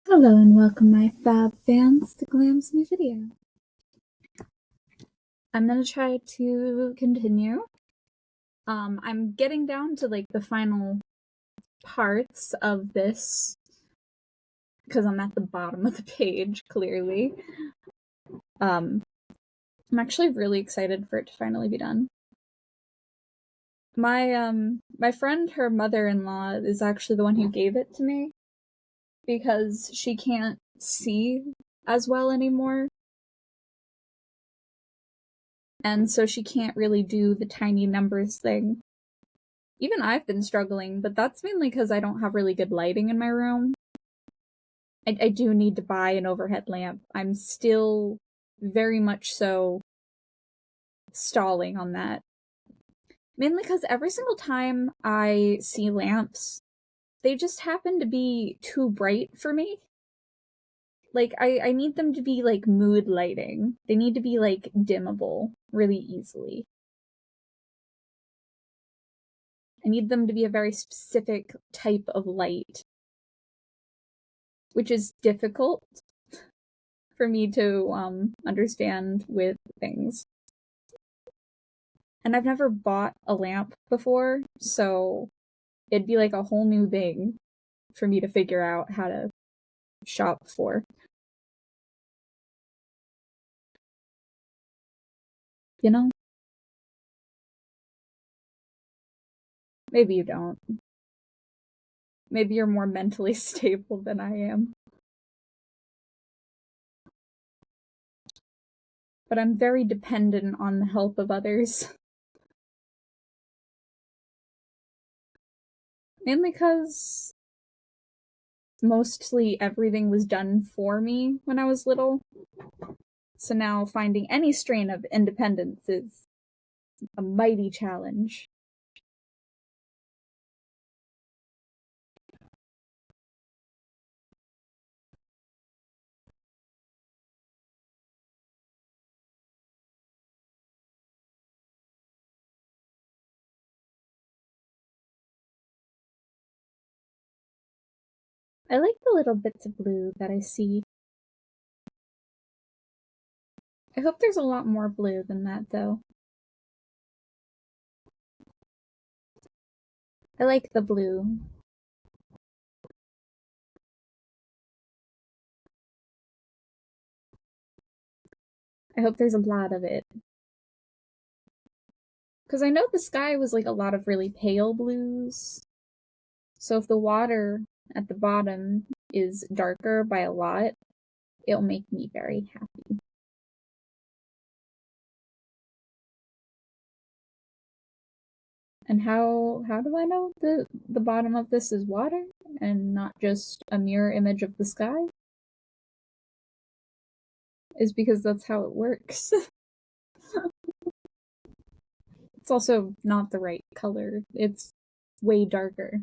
Hello and welcome my fab fans to Glam's new video. I'm gonna try to continue. I'm getting down to like the final parts of this because I'm at the bottom of the page, clearly. I'm actually really excited for it to finally be done. My friend, her mother-in-law, is actually the one who gave it to me because she can't see as well anymore. And so she can't really do the tiny numbers thing. Even I've been struggling, but that's mainly because I don't have really good lighting in my room. I do need to buy an overhead lamp. I'm still very much so stalling on that. Mainly because every single time I see lamps, they just happen to be too bright for me. Like, I need them to be like mood lighting. They need to be like dimmable really easily. I need them to be a very specific type of light, which is difficult for me to understand with things. And I've never bought a lamp before, so it'd be like a whole new thing for me to figure out how to shop for. You know? Maybe you don't. Maybe you're more mentally stable than I am. But I'm very dependent on the help of others. Mainly because mostly everything was done for me when I was little. So now finding any strain of independence is a mighty challenge. I like the little bits of blue that I see. I hope there's a lot more blue than that, though. I like the blue. I hope there's a lot of it. Because I know the sky was like a lot of really pale blues. So if the water at the bottom is darker by a lot, it'll make me very happy. And how do I know the bottom of this is water and not just a mirror image of the sky? Is because that's how it works. It's also not the right color. It's way darker.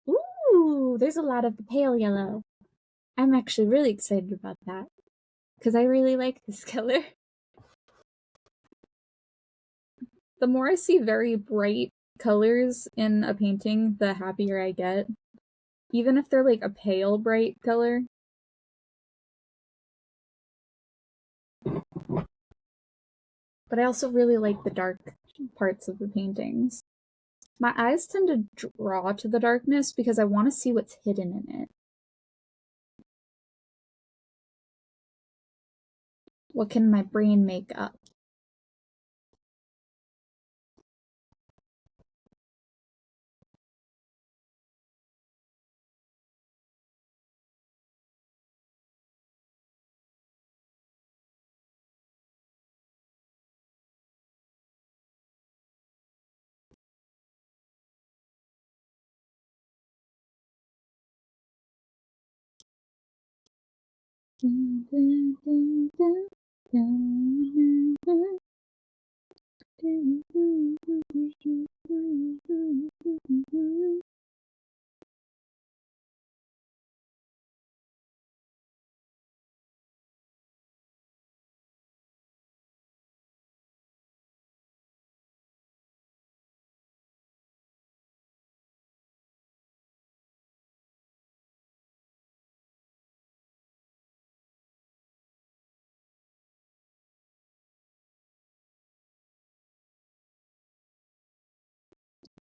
Ooh, there's a lot of the pale yellow. I'm actually really excited about that because I really like this color. The more I see very bright colors in a painting, the happier I get. Even if they're like a pale bright color. But I also really like the dark parts of the paintings. My eyes tend to draw to the darkness because I want to see what's hidden in it. What can my brain make up?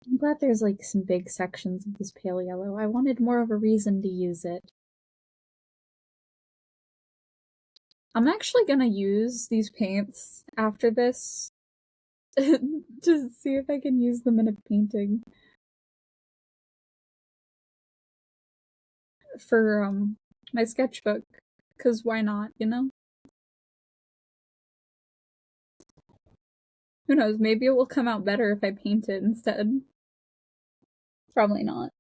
I'm glad there's like some big sections of this pale yellow. I wanted more of a reason to use it. I'm actually gonna use these paints after this to see if I can use them in a painting. For my sketchbook, because why not, you know? Who knows, maybe it will come out better if I paint it instead. Probably not.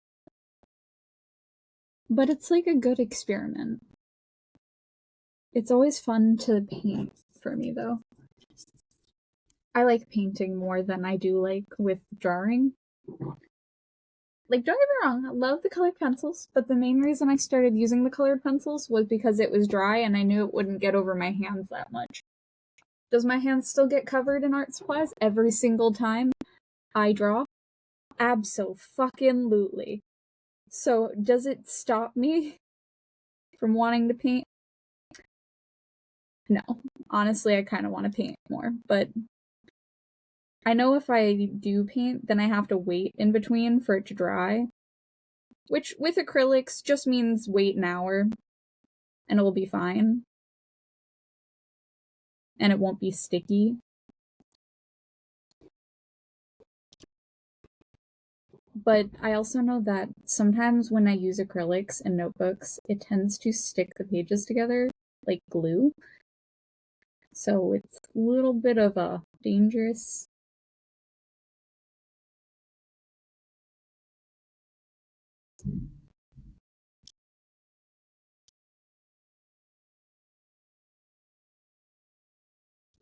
But it's like a good experiment. It's always fun to paint for me, though. I like painting more than I do like with drawing. Like, don't get me wrong, I love the colored pencils, but the main reason I started using the colored pencils was because it was dry and I knew it wouldn't get over my hands that much. Does my hands still get covered in art supplies every single time I draw? Abso-fucking-lutely. So, does it stop me from wanting to paint? No. Honestly, I kind of want to paint more, but I know if I do paint, then I have to wait in between for it to dry. Which, with acrylics, just means wait an hour, and it will be fine. And it won't be sticky. But I also know that sometimes when I use acrylics in notebooks, it tends to stick the pages together like glue. So it's a little bit of a dangerous.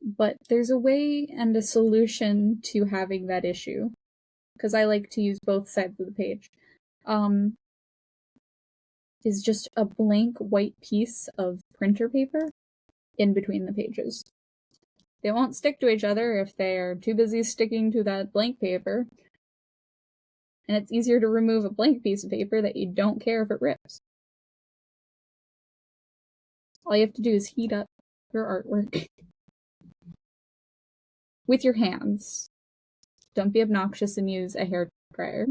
But there's a way and a solution to having that issue. Because I like to use both sides of the page. Is just a blank white piece of printer paper in between the pages. They won't stick to each other if they are too busy sticking to that blank paper. And it's easier to remove a blank piece of paper that you don't care if it rips. All you have to do is heat up your artwork with your hands. Don't be obnoxious and use a hair dryer.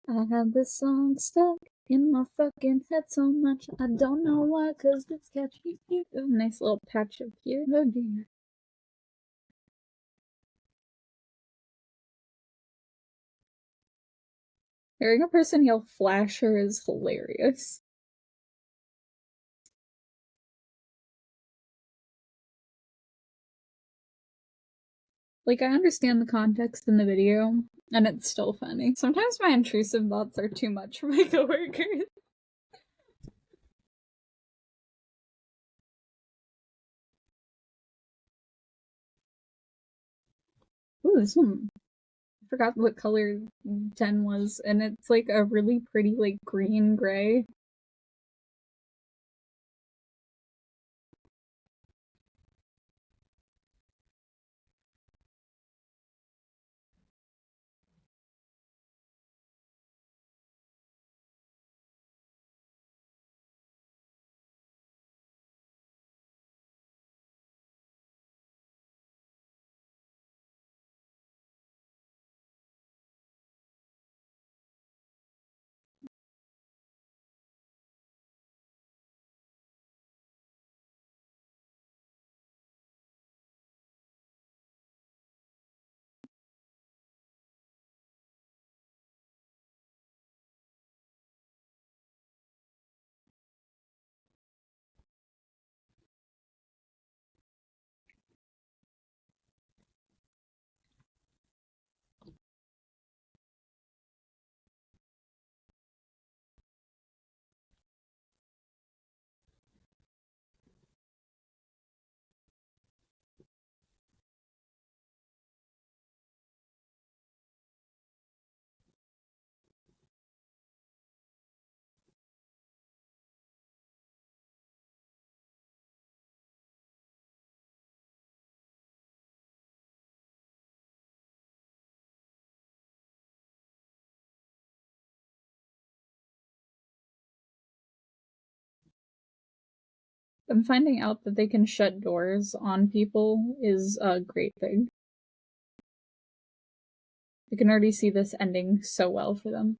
I have this song stuck in my fucking head so much I don't know why, cause it's catchy. Oh, nice little patch up here. Oh dear. Hearing a person yell flasher is hilarious. Like, I understand the context in the video, and it's still funny. Sometimes my intrusive thoughts are too much for my coworkers. Ooh, this one. I forgot what color 10 was, and it's like a really pretty, like, green gray. I'm finding out that they can shut doors on people is a great thing. I can already see this ending so well for them.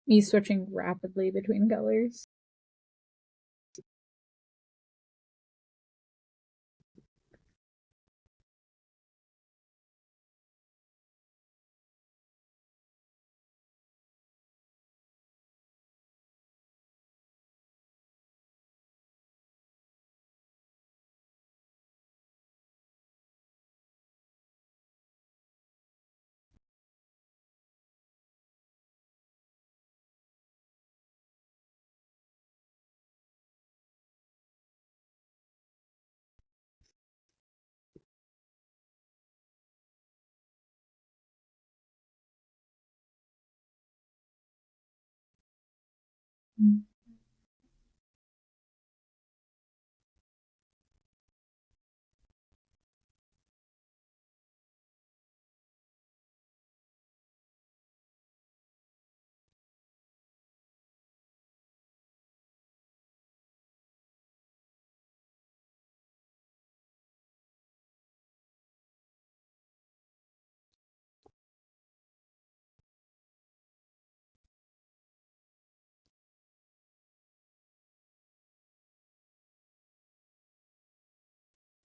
Me switching rapidly between colors.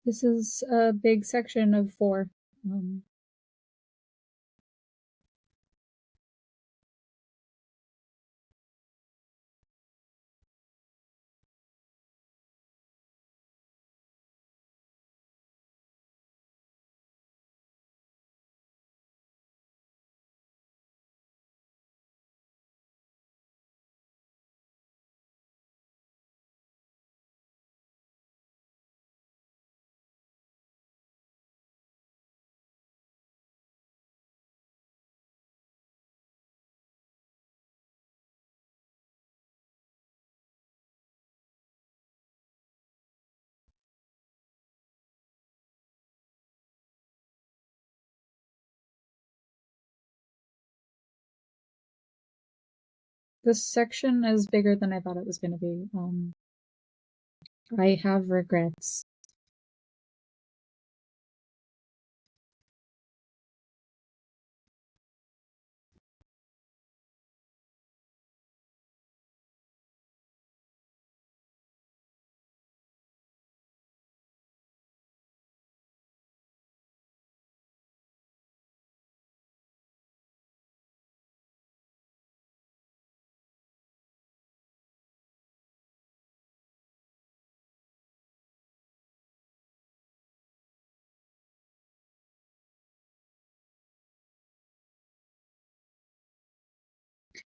This is a big section of 4. This section is bigger than I thought it was going to be. I have regrets.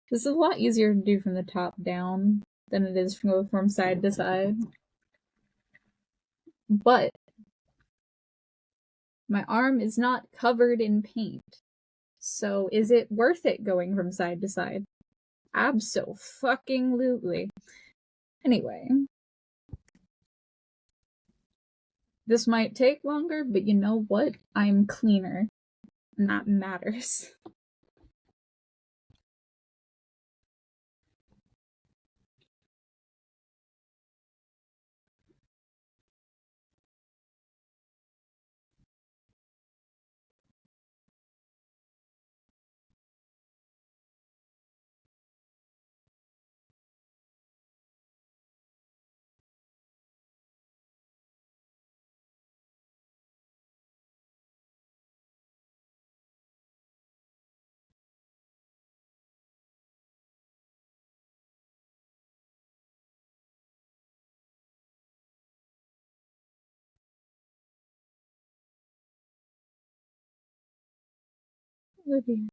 This is a lot easier to do from the top down than it is from side to side. But my arm is not covered in paint. So is it worth it going from side to side? Abso-fucking-lutely. Anyway. This might take longer, but you know what? I'm cleaner. And that matters. Oh dear.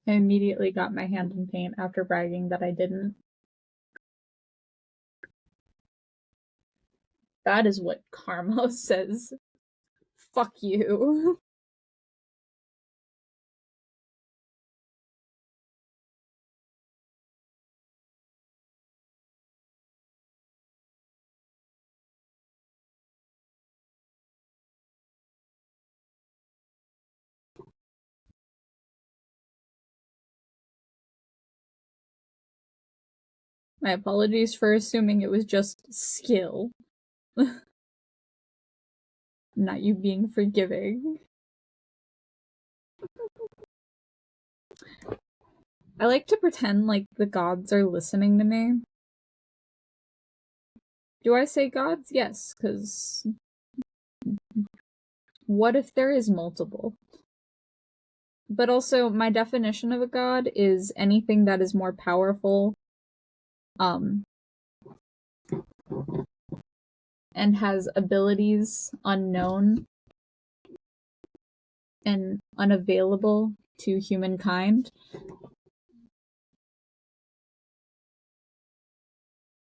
I immediately got my hand in paint after bragging that I didn't. That is what Carmos says. Fuck you. My apologies for assuming it was just skill. Not you being forgiving. I like to pretend like the gods are listening to me. Do I say gods? Yes, because what if there is multiple? But also, my definition of a god is anything that is more powerful, and has abilities unknown and unavailable to humankind.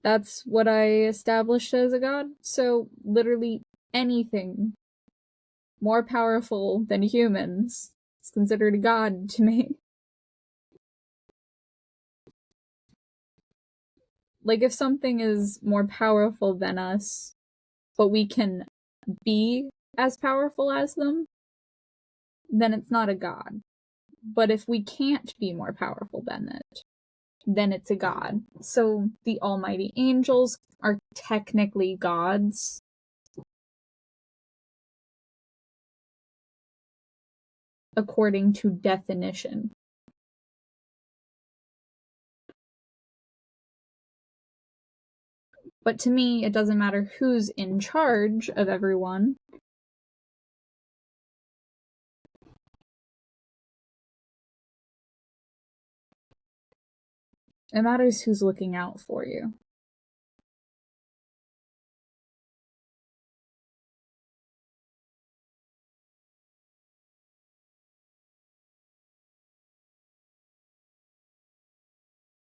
That's what I established as a god. So, literally anything more powerful than humans is considered a god to me. Like, if something is more powerful than us, but we can be as powerful as them, then it's not a god. But if we can't be more powerful than it, then it's a god. So the almighty angels are technically gods. According to definition. But to me, it doesn't matter who's in charge of everyone. It matters who's looking out for you.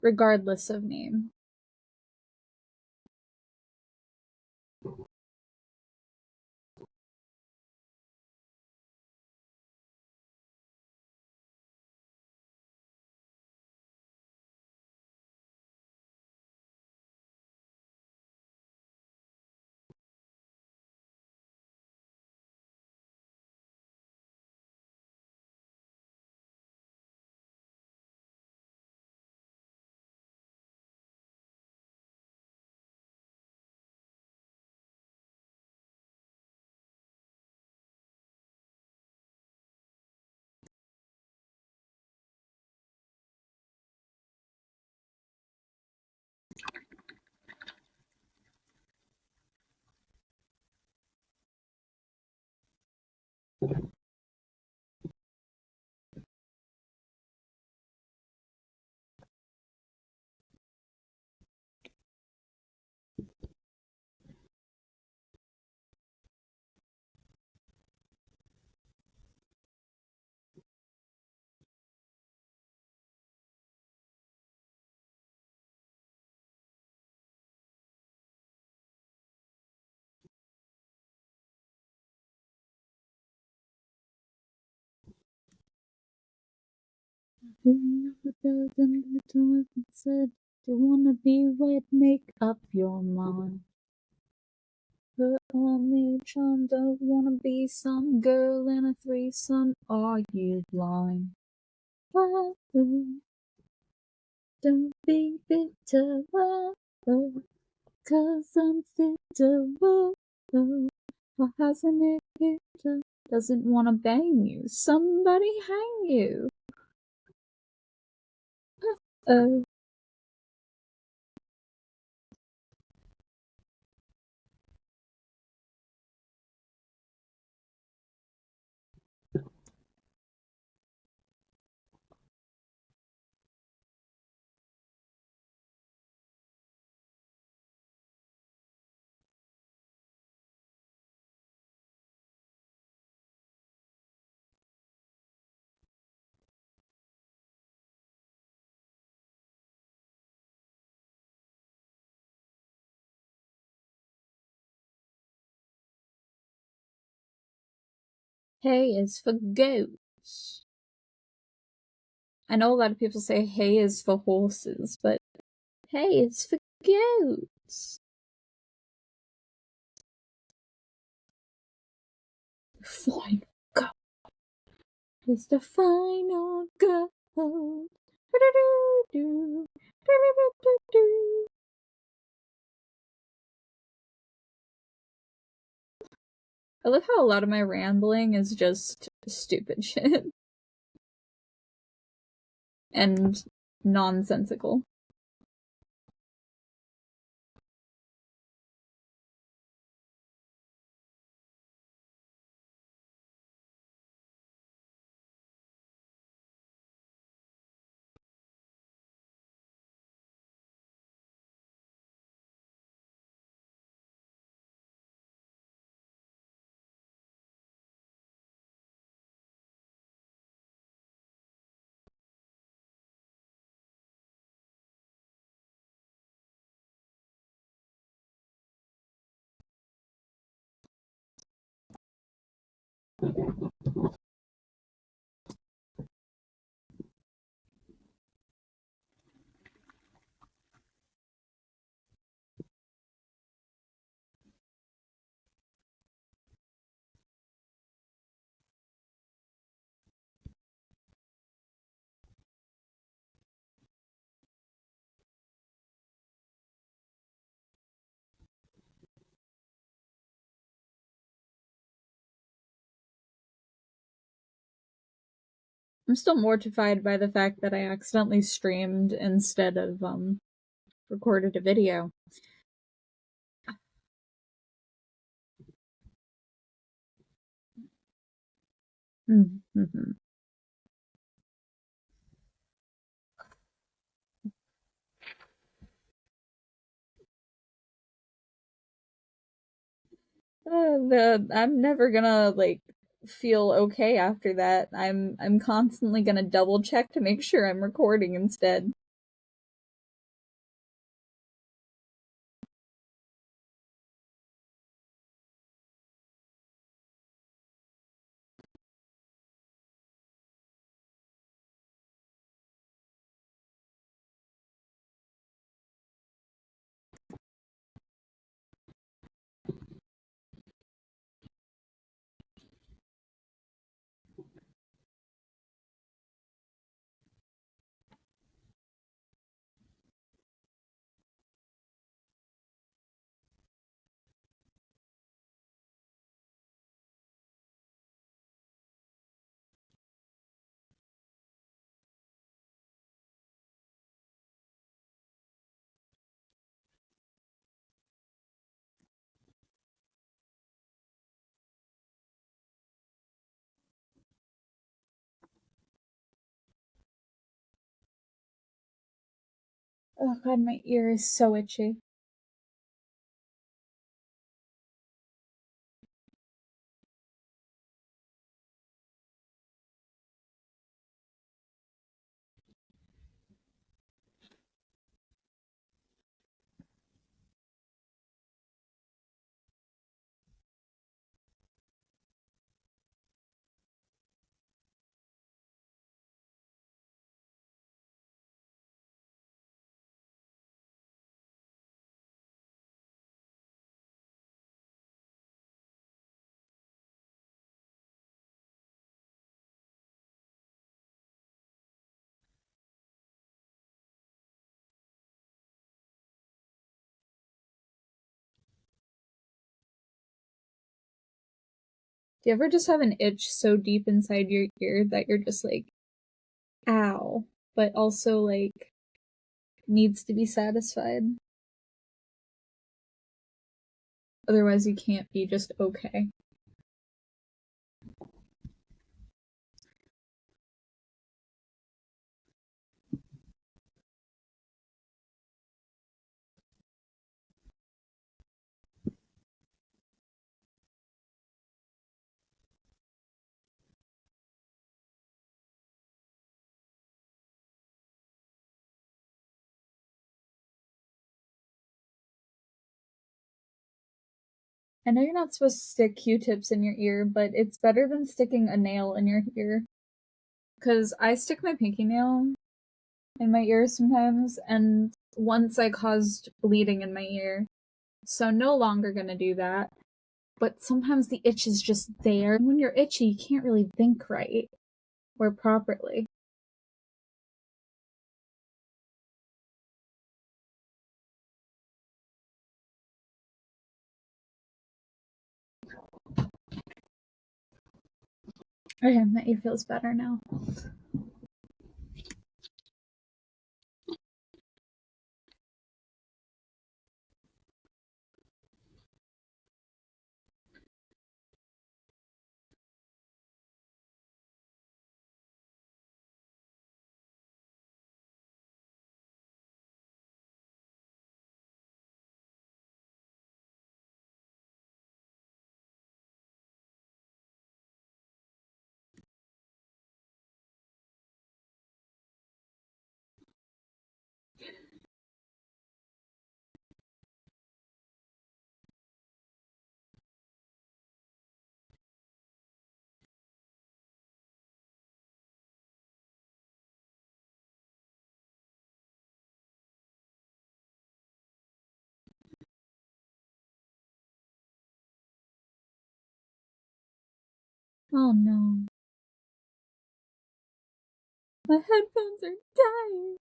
Regardless of name. Said, "Do you wanna be wet? Make up your mind. Put on me, John. Don't wanna be some girl in a threesome. Are you blind? Whoa, don't be bitter, whoa, 'cause I'm fitter, whoa. Why hasn't it alligator doesn't wanna bang you. Somebody hang you. Oh. Hay is for goats. I know a lot of people say hay is for horses, but hay is for goats. Final goat is the final goat. I love how a lot of my rambling is just stupid shit and nonsensical. I'm still mortified by the fact that I accidentally streamed instead of recorded a video. Mm-hmm. I'm never gonna like feel okay after that. I'm constantly gonna double check to make sure I'm recording instead. Oh god, my ear is so itchy. Do you ever just have an itch so deep inside your ear that you're just like, ow, but also like needs to be satisfied? Otherwise, you can't be just okay. I know you're not supposed to stick Q-tips in your ear, but it's better than sticking a nail in your ear. Because I stick my pinky nail in my ear sometimes, and once I caused bleeding in my ear. So no longer gonna do that. But sometimes the itch is just there. When you're itchy, you can't really think right or properly. Okay, that ear feels better now. Oh no. My headphones are dying.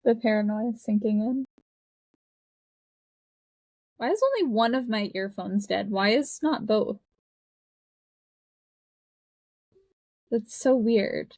The paranoia sinking in. Why is only one of my earphones dead? Why is not both? That's so weird.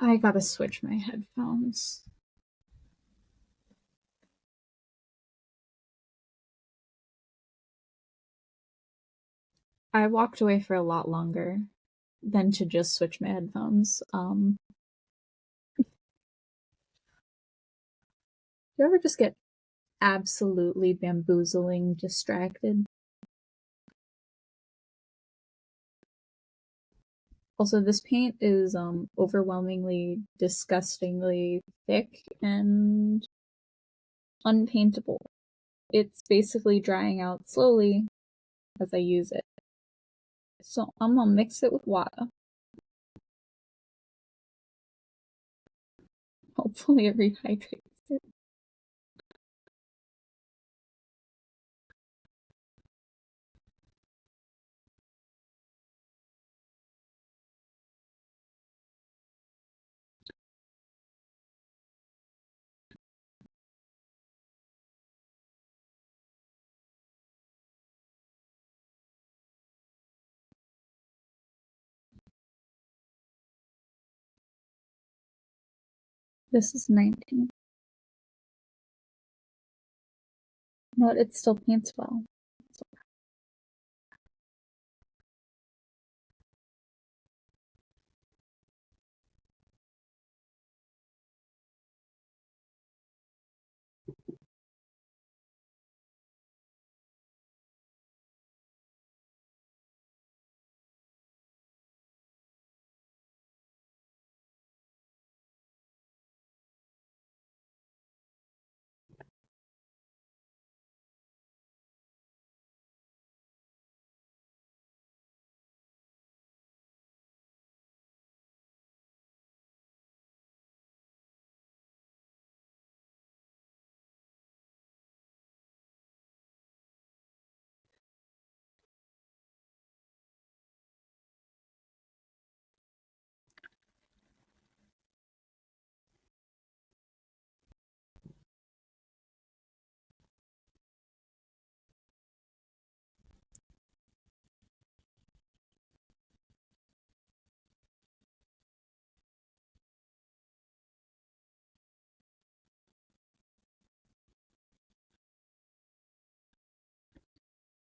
I gotta switch my headphones. I walked away for a lot longer than to just switch my headphones. Do you ever just get absolutely bamboozling distracted? Also, this paint is overwhelmingly disgustingly thick and unpaintable. It's basically drying out slowly as I use it. So I'm gonna mix it with water. Hopefully it rehydrates it. This is 19. No, it still paints well.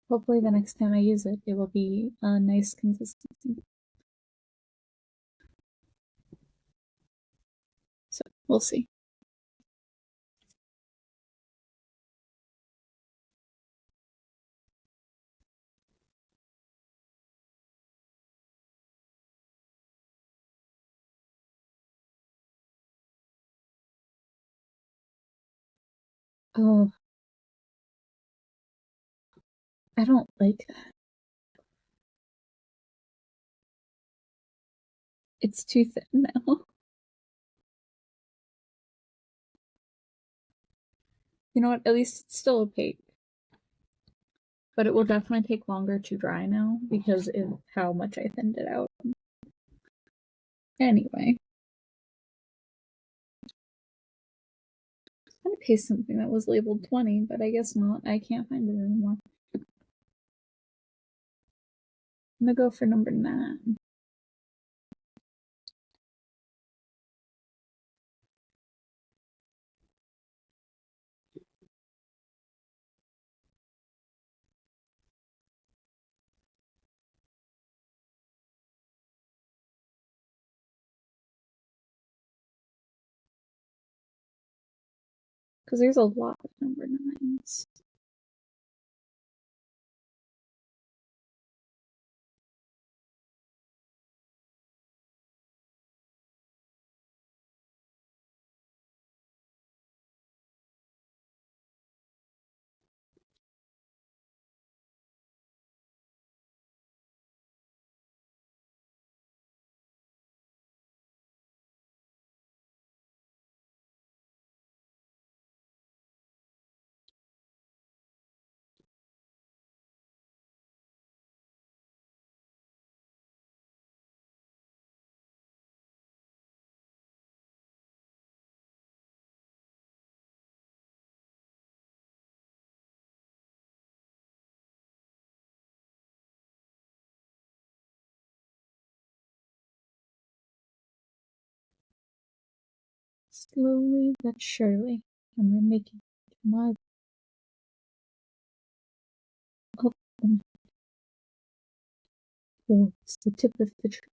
Hopefully the next time I use it, it will be a nice consistency. So we'll see. Oh, I don't like that. It's too thin now. You know what? At least it's still opaque. But it will definitely take longer to dry now because of how much I thinned it out. Anyway. I'm gonna paste something that was labeled 20, but I guess not. I can't find it anymore. I'm gonna go for number 9. Because there's a lot of number 9s. Slowly but surely, I'm making my up towards the tip of the tree.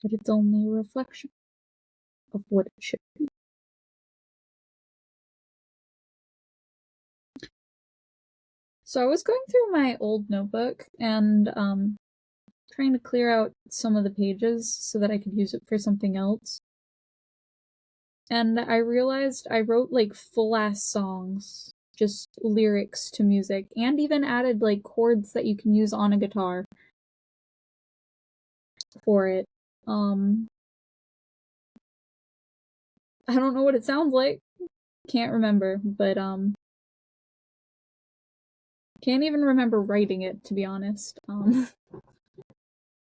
But it's only a reflection of what it should be. So I was going through my old notebook and trying to clear out some of the pages so that I could use it for something else. And I realized I wrote like full-ass songs, just lyrics to music, and even added like chords that you can use on a guitar for it. Um, I don't know what it sounds like. Can't remember, but can't even remember writing it, to be honest.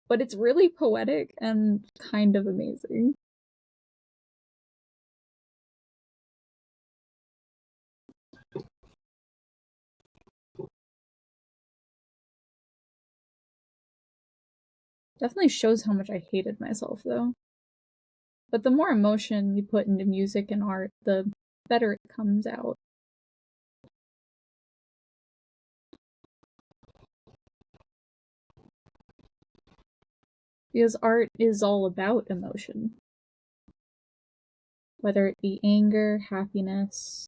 But it's really poetic and kind of amazing. Definitely shows how much I hated myself, though. But the more emotion you put into music and art, the better it comes out. Because art is all about emotion. Whether it be anger, happiness,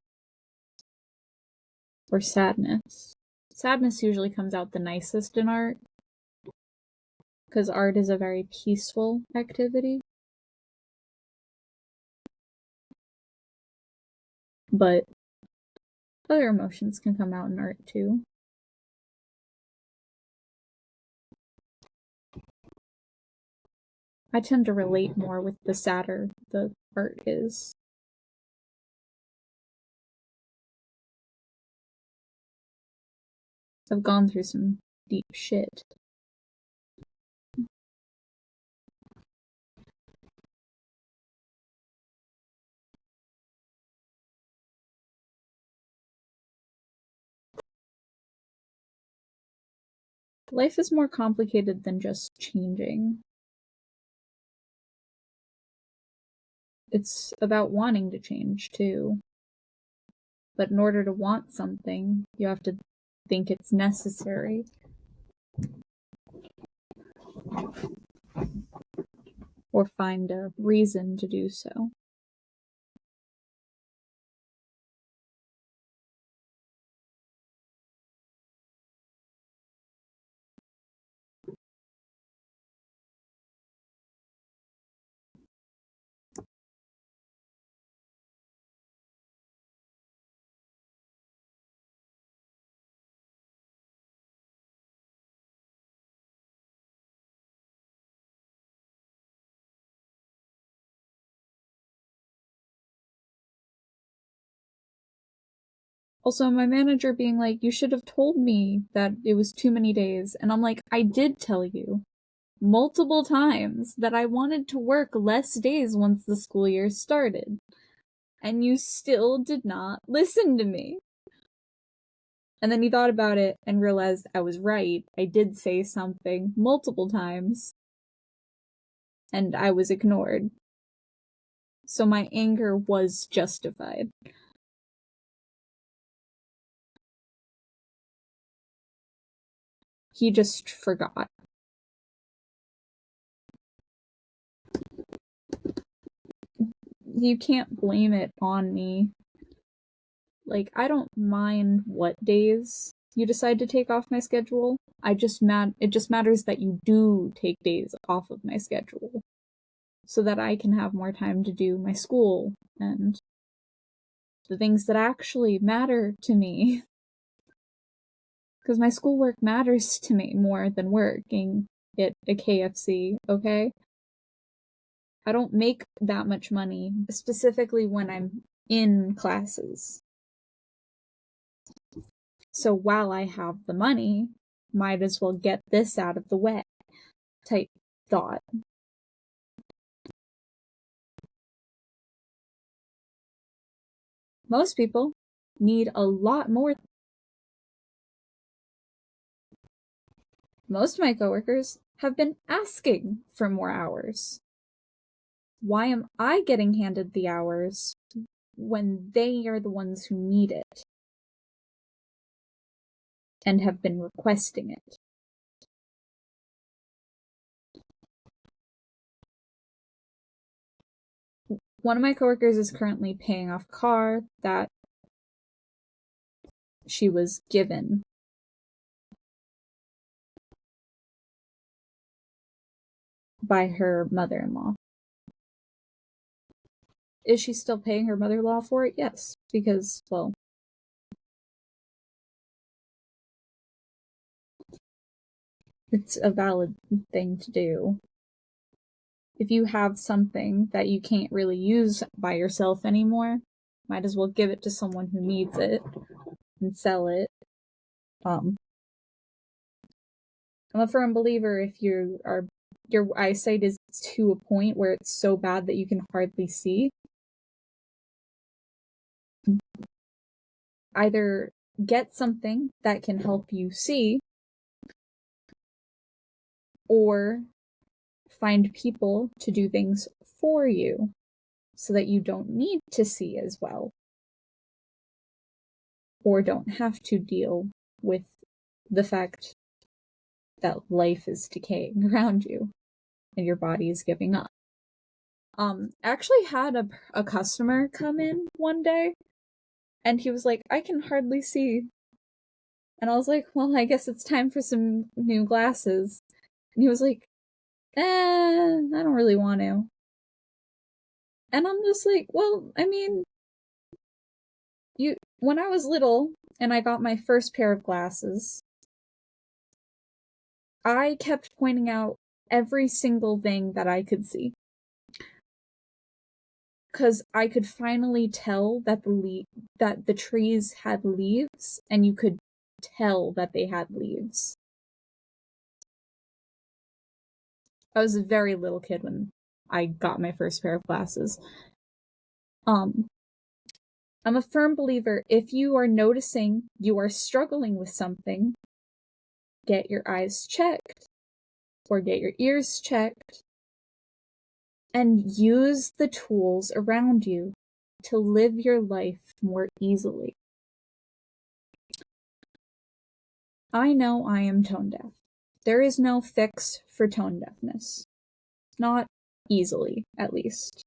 or sadness. Sadness usually comes out the nicest in art, because art is a very peaceful activity. But other emotions can come out in art too. I tend to relate more with the sadder the art is. I've gone through some deep shit. Life is more complicated than just changing. It's about wanting to change too. But in order to want something, you have to think it's necessary. Or find a reason to do so. Also, my manager being like, you should have told me that it was too many days. And I'm like, I did tell you multiple times that I wanted to work less days once the school year started. And you still did not listen to me. And then he thought about it and realized I was right. I did say something multiple times. And I was ignored. So my anger was justified. He just forgot. You can't blame it on me. Like, I don't mind what days you decide to take off my schedule. It just matters that you do take days off of my schedule so that I can have more time to do my school and the things that actually matter to me. Because my schoolwork matters to me more than working at a KFC, okay? I don't make that much money, specifically when I'm in classes. So while I have the money, might as well get this out of the way type thought. Most people need a lot more. Most of my coworkers have been asking for more hours. Why am I getting handed the hours when they are the ones who need it and have been requesting it? One of my coworkers is currently paying off a car that she was given by her mother-in-law. Is she still paying her mother-in-law for it? Yes, because, well, it's a valid thing to do. If you have something that you can't really use by yourself anymore, might as well give it to someone who needs it and sell it. I'm a firm believer if your eyesight is to a point where it's so bad that you can hardly see, either get something that can help you see, or find people to do things for you so that you don't need to see as well, or don't have to deal with the fact that life is decaying around you and your body is giving up. Actually had a customer come in one day, and he was like, I can hardly see. And I was like, well, I guess it's time for some new glasses. And he was like, I don't really want to. And I'm just like, well, I mean, when I was little and I got my first pair of glasses, I kept pointing out every single thing that I could see. Because I could finally tell that the trees had leaves, and you could tell that they had leaves. I was a very little kid when I got my first pair of glasses. I'm a firm believer, if you are noticing you are struggling with something, get your eyes checked, or get your ears checked, and use the tools around you to live your life more easily. I know I am tone deaf. There is no fix for tone deafness. Not easily, at least.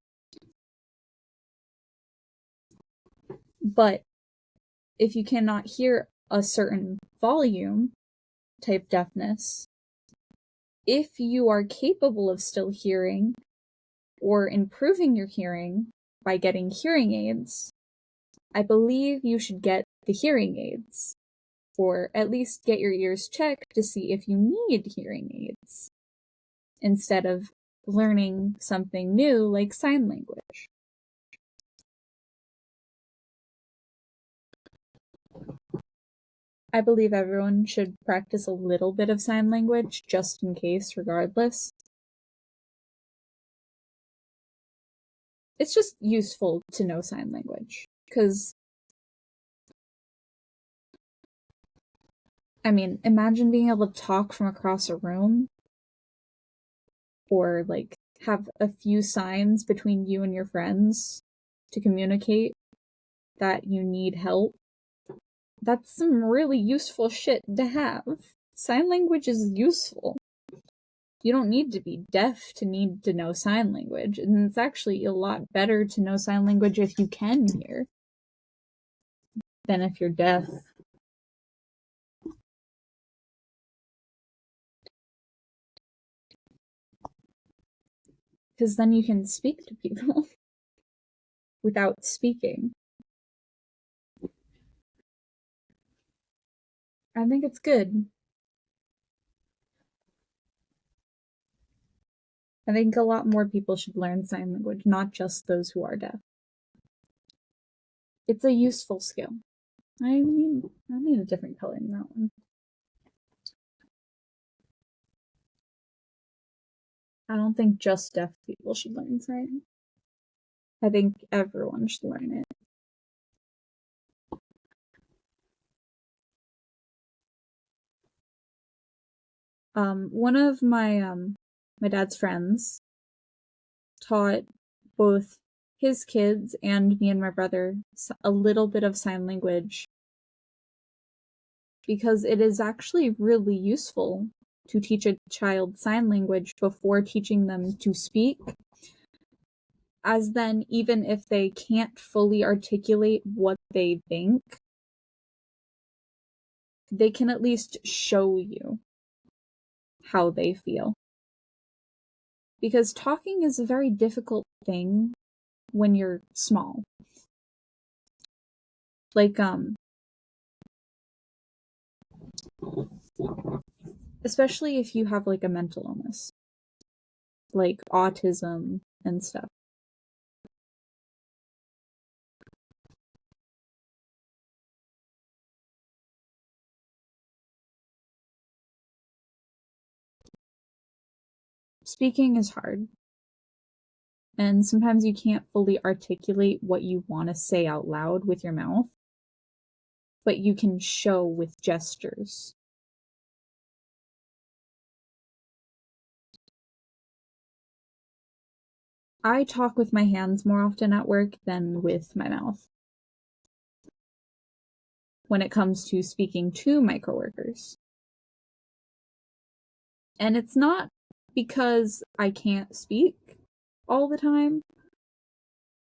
But if you cannot hear a certain volume type deafness, if you are capable of still hearing or improving your hearing by getting hearing aids, I believe you should get the hearing aids, or at least get your ears checked to see if you need hearing aids, instead of learning something new like sign language. I believe everyone should practice a little bit of sign language, just in case, regardless. It's just useful to know sign language, because, I mean, imagine being able to talk from across a room, or, like, have a few signs between you and your friends to communicate that you need help. That's some really useful shit to have. Sign language is useful. You don't need to be deaf to need to know sign language, and it's actually a lot better to know sign language if you can hear than if you're deaf. Because then you can speak to people without speaking. I think it's good. I think a lot more people should learn sign language, not just those who are deaf. It's a useful skill. I need a different color in that one. I don't think just deaf people should learn sign. I think everyone should learn it. One of my dad's friends taught both his kids and me and my brother a little bit of sign language, because it is actually really useful to teach a child sign language before teaching them to speak, as then even if they can't fully articulate what they think, they can at least show you how they feel. Because talking is a very difficult thing when you're small. Like, especially if you have like a mental illness, like autism and stuff. Speaking is hard, and sometimes you can't fully articulate what you want to say out loud with your mouth, but you can show with gestures. I talk with my hands more often at work than with my mouth when it comes to speaking to my coworkers. And it's not because I can't speak all the time,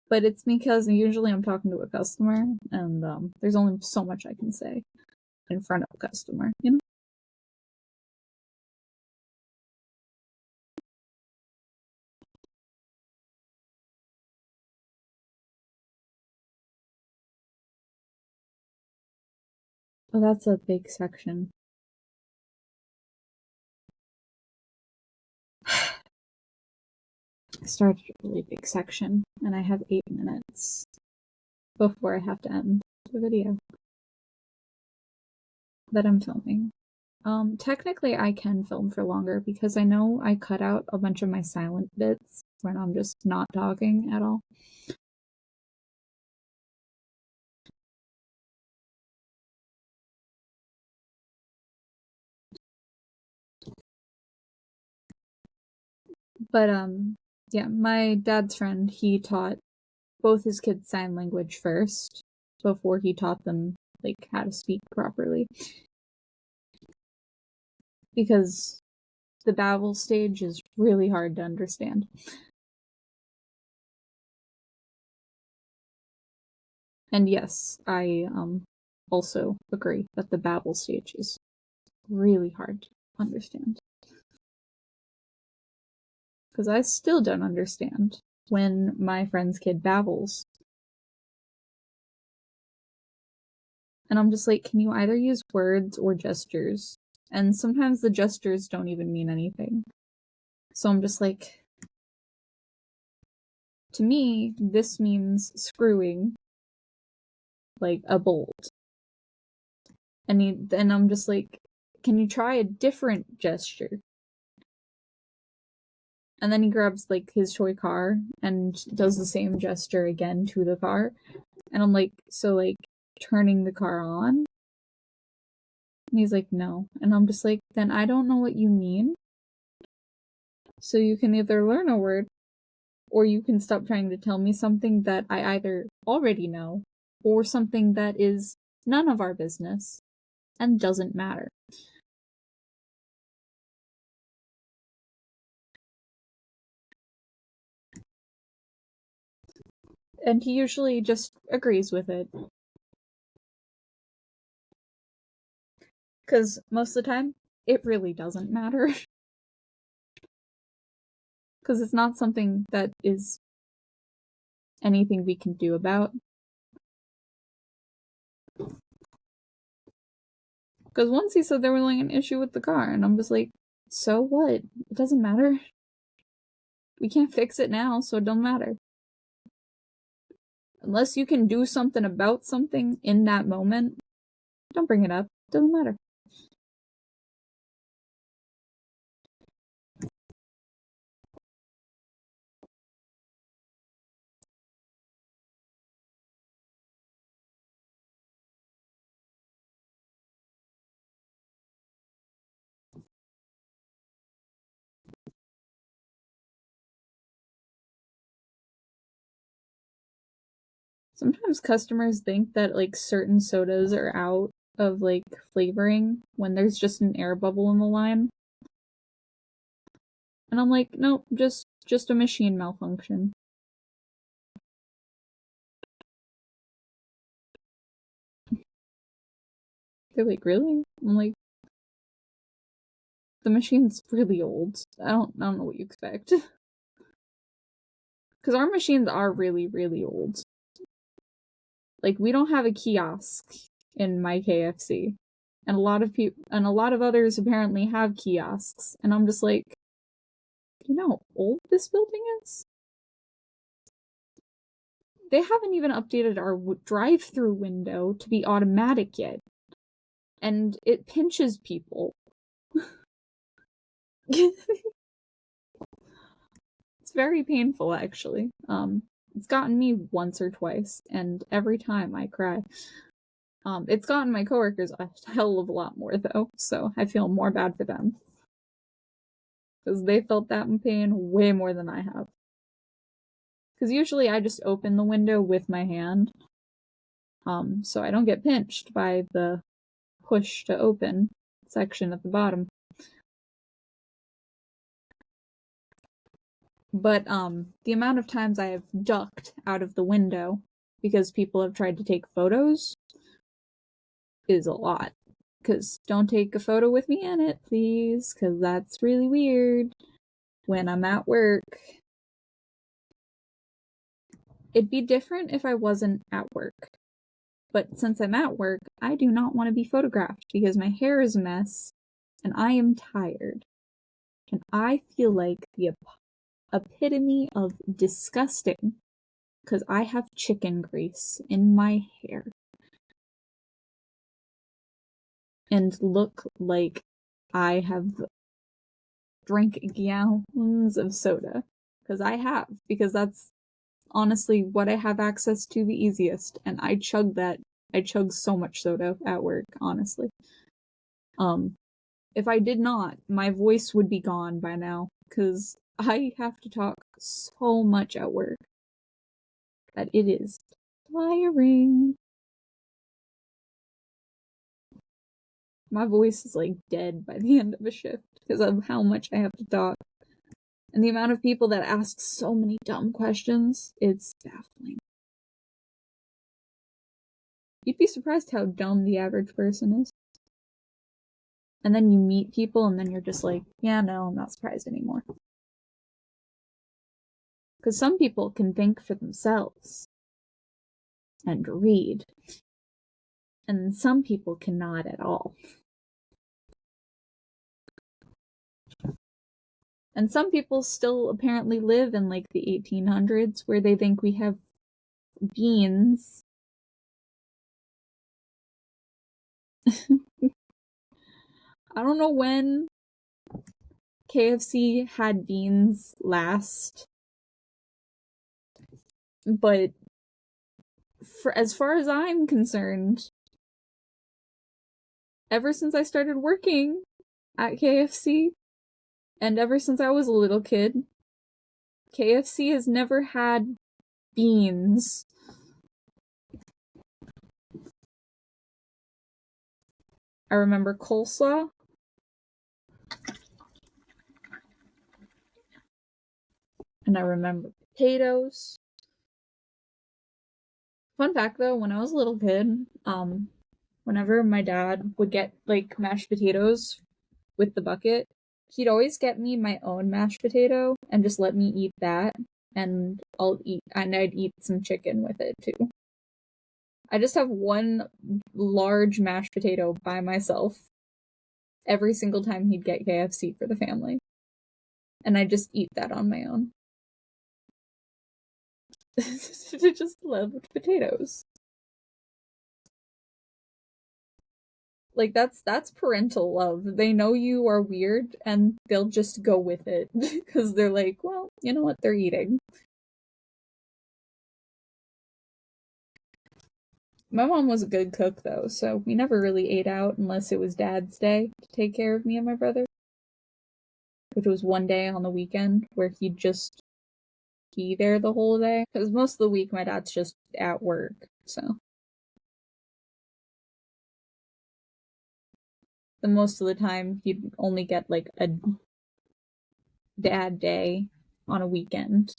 but it's because usually I'm talking to a customer, and there's only so much I can say in front of a customer, you know? Oh, that's a big section. I started a really big section, and I have 8 minutes before I have to end the video that I'm filming. Technically I can film for longer because I know I cut out a bunch of my silent bits when I'm just not talking at all. But, yeah, my dad's friend, he taught both his kids sign language first before he taught them, like, how to speak properly. Because the babble stage is really hard to understand. And yes, I, also agree that the babble stage is really hard to understand. Because I still don't understand when my friend's kid babbles. And I'm just like, can you either use words or gestures? And sometimes the gestures don't even mean anything. So I'm just like, to me, this means screwing like a bolt. And I'm just like, can you try a different gesture? And then he grabs like his toy car and does the same gesture again to the car. And I'm like, so like turning the car on? And he's like, no. And I'm just like, then I don't know what you mean. So you can either learn a word or you can stop trying to tell me something that I either already know or something that is none of our business and doesn't matter. And he usually just agrees with it. Because most of the time, it really doesn't matter. Because it's not something that is anything we can do about. Because once he said there was like an issue with the car, and I'm just like, so what? It doesn't matter. We can't fix it now, so it don't matter. Unless you can do something about something in that moment, don't bring it up. It doesn't matter. Sometimes customers think that like certain sodas are out of like flavoring when there's just an air bubble in the line. And I'm like, nope, just a machine malfunction. They're like, really? I'm like, the machine's really old. I don't know what you expect. Because our machines are really, really old. Like, we don't have a kiosk in my KFC. And a lot of people and a lot of others apparently have kiosks. And I'm just like, you know how old this building is? They haven't even updated our drive-through window to be automatic yet. And it pinches people. It's very painful, actually. It's gotten me once or twice, and every time I cry. It's gotten my coworkers a hell of a lot more, though, so I feel more bad for them. Because they felt that in pain way more than I have. Because usually I just open the window with my hand, so I don't get pinched by the push to open section at the bottom. But, the amount of times I have ducked out of the window because people have tried to take photos is a lot. Because don't take a photo with me in it, please, because that's really weird when I'm at work. It'd be different if I wasn't at work. But since I'm at work, I do not want to be photographed because my hair is a mess and I am tired. And I feel like the epitome of disgusting because I have chicken grease in my hair. And look like I have drank gallons of soda. Because I have. Because that's honestly what I have access to the easiest. And I chug so much soda at work, honestly. If I did not, my voice would be gone by now. Because I have to talk so much at work that it is tiring. My voice is like dead by the end of a shift because of how much I have to talk. And the amount of people that ask so many dumb questions, it's baffling. You'd be surprised how dumb the average person is. And then you meet people and then you're just like, yeah, no, I'm not surprised anymore. Because some people can think for themselves and read. And some people cannot at all. And some people still apparently live in like the 1800s where they think we have beans. I don't know when KFC had beans last, but as far as I'm concerned, ever since I started working at KFC, and ever since I was a little kid, KFC has never had beans. I remember coleslaw. And I remember potatoes. Fun fact though, when I was a little kid, whenever my dad would get like mashed potatoes with the bucket, he'd always get me my own mashed potato and just let me eat that, and I'd eat some chicken with it too. I just have one large mashed potato by myself every single time he'd get KFC for the family. And I just eat that on my own. I just loved potatoes. Like that's parental love. They know you are weird and they'll just go with it because they're like, well, you know what, they're eating. My mom was a good cook though, so we never really ate out unless it was Dad's day to take care of me and my brother. Which was one day on the weekend where he'd just be there the whole day. Because most of the week my dad's just at work, so. The most of the time he'd only get like a dad day on a weekend.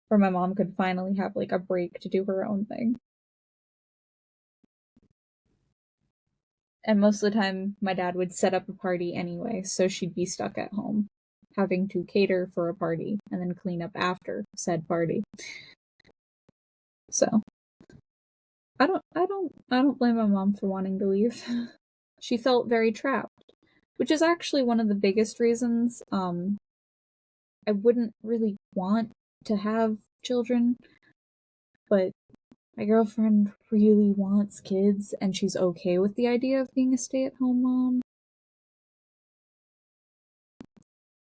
Where my mom could finally have like a break to do her own thing. And most of the time my dad would set up a party anyway, so she'd be stuck at home having to cater for a party and then clean up after said party. So I don't blame my mom for wanting to leave. She felt very trapped, which is actually one of the biggest reasons I wouldn't really want to have children, but my girlfriend really wants kids and she's okay with the idea of being a stay-at-home mom.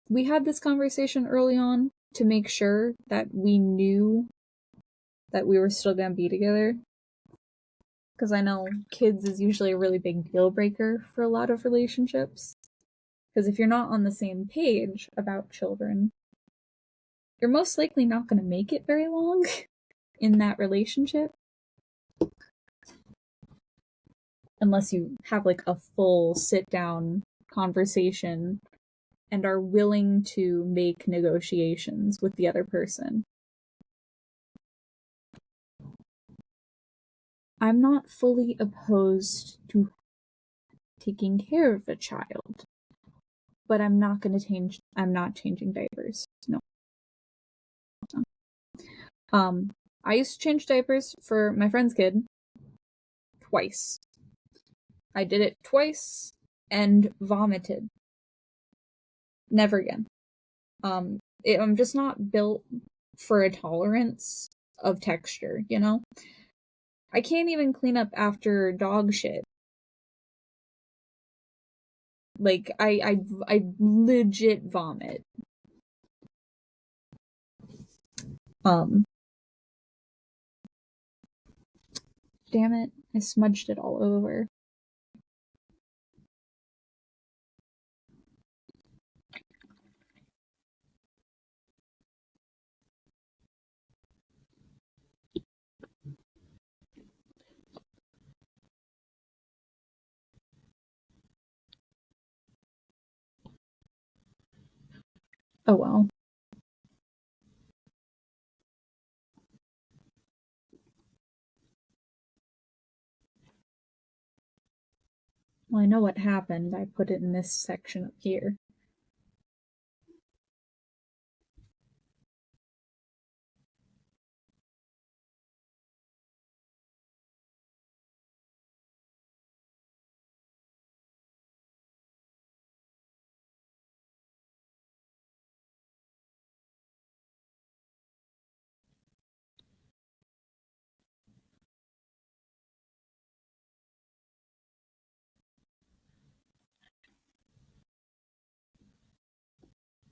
We had this conversation early on to make sure that we knew that we were still gonna be together. Because I know kids is usually a really big deal breaker for a lot of relationships. Because if you're not on the same page about children, you're most likely not going to make it very long in that relationship. Unless you have like a full sit-down conversation and are willing to make negotiations with the other person. I'm not fully opposed to taking care of a child, but I'm not changing diapers. No. I used to change diapers for my friend's kid twice. I did it twice and vomited. Never again. I'm just not built for a tolerance of texture, you know? I can't even clean up after dog shit. Like, I legit vomit. Damn it, I smudged it all over. Oh well. Well, I know what happened. I put it in this section up here.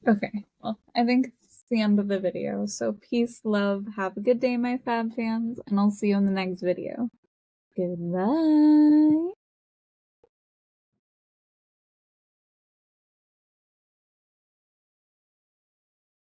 Okay, well, I think it's the end of the video. So peace, love, have a good day, my fab fans, and I'll see you in the next video. Goodbye!